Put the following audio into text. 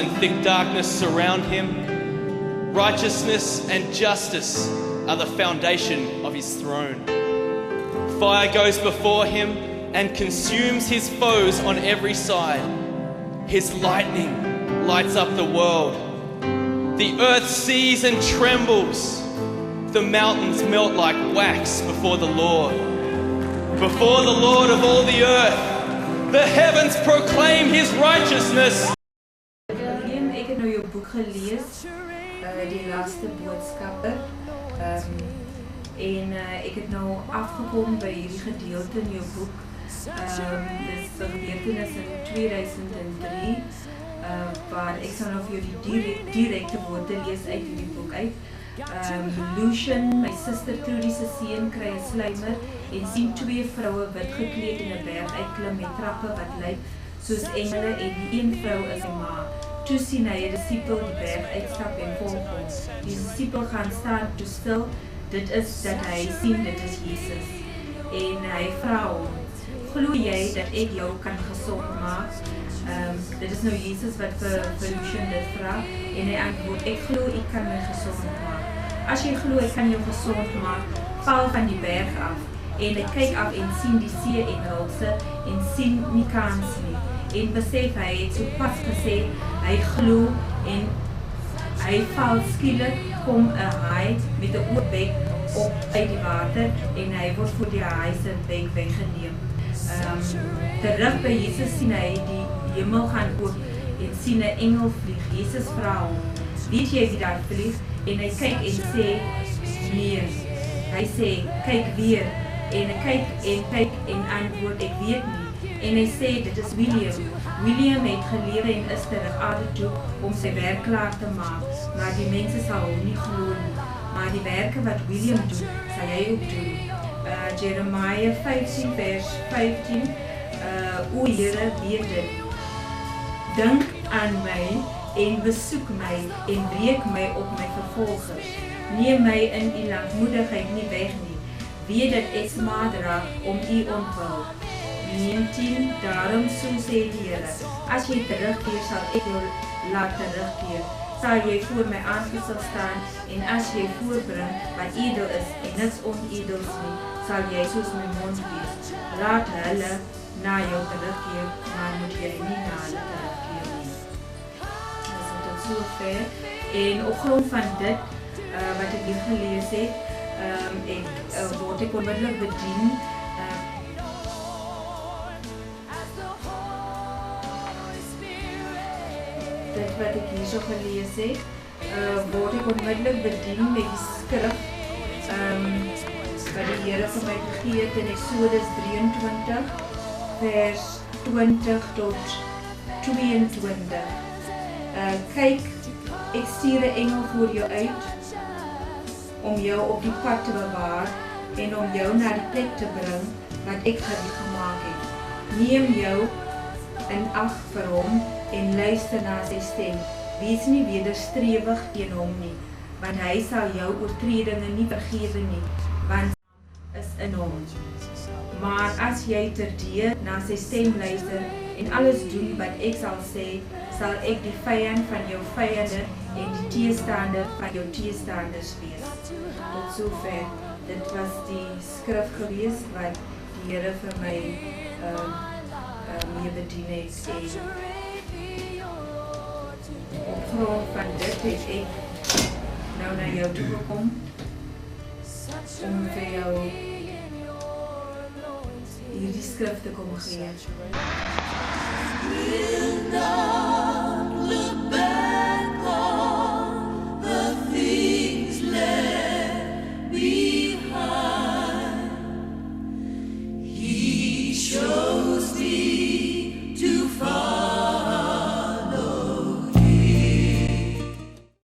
and thick darkness surround him. Righteousness and justice are the foundation of his throne. Fire goes before him and consumes his foes on every side. His lightning lights up the world. The earth sees and trembles. The mountains melt like wax before the Lord. Before the Lord of all the earth, the heavens proclaim his righteousness. Ek het nou jou boek gelees, die laaste boodskappe. En ek het nou afgekom by hierdie gedeelte in jou boek. Dis gebeurtenis in 2003, waar ek sal nou vir jou die direkte woorde lees uit hierdie boek uit. Lucian, my suster Trudy se seun, kry 'n slymer en sien twee vroue wit gekleed in 'n berg uitklim met trappe wat lyk soos engele en die een vrou is sy ma. Toe sien hy 'n disipel die berg uitstap en volg hom. Die disipel gaan staan toe stil. Dit is dat hy sien dit is Jesus. En hy vra hom, glo jy dat ek jou kan gesond maak? Dit is nou Jesus wat vir Lucian dit vra. En hy antwoord, ek glo ek kan my gesond maak. As jy glo ek kan jou gesond maak, val van die berg af. En hy kyk af en sien die see en rotse en sien nie kans nie. En besef hy het so pas gesê, hy glo en hy val skielik, kom 'n haai met 'n oop bek op uit die water en hy word voor die haai se bek weggeneem. Terug by Jesus sien hy die hemel gaan oop en sien 'n engel vlieg. Jesus vra hom, weet jy wie daar vlieg? En hy kyk en sê, nee. Hy sê, kyk weer. En hy kyk en antwoord, ek weet nie. En hy sê, dit is William. William het gelewe en is terug aarde toe om sy werk klaar te maak, maar die mense sal hom nie glo nie. Maar die werke wat William doen, sal hy ook doen. Jeremiah 15 vers 15, o Here, weet dit. Dink aan my en besoek my en breek my op my vervolgers. Neem my in u lankmoedigheid nie weg nie. Weet dat ek smaad raak om u ontwil. 19, daarom so sê die Here, as jy terugkeer sal ek jou laat terugkeer. Sal jy voor my aangesig staan en as jy voorbring wat edel is en niks onedels nie, sal jy soos my mond wees. Laat hulle na jou terugkeer, maar moet jy nie na hulle terugkeer nie. Dis tot sover. En op grond van dit wat ek hier gelees het, word ek onmiddellik bedien. Dit wat ek hier so gelees het, word ek onmiddellik bedien met die skrif wat die Here vir my gegee het in Eksodus 23 vers 20 tot 22. Kyk, ek stuur 'n engel voor jou uit om jou op die pad te bewaar en om jou na die plek te bring wat ek vir jou gemaak het. Neem jou in ag vir hom en luister na sy stem. Wees nie wederstrewig teen hom nie, want hy sal jou oortredinge nie vergewe nie, want is in hom. Maar as jy terdee na sy stem luister en alles doen wat ek sal sê, sal ek die vyand van jou vyande en die teestander van jou teestanders wees. Tot sover. Dit was die skrif gewees wat die Here vir my mee bedien het en op grond van dit het ek nou na jou toe gekom om vir jou hierdie skrif te kom gee.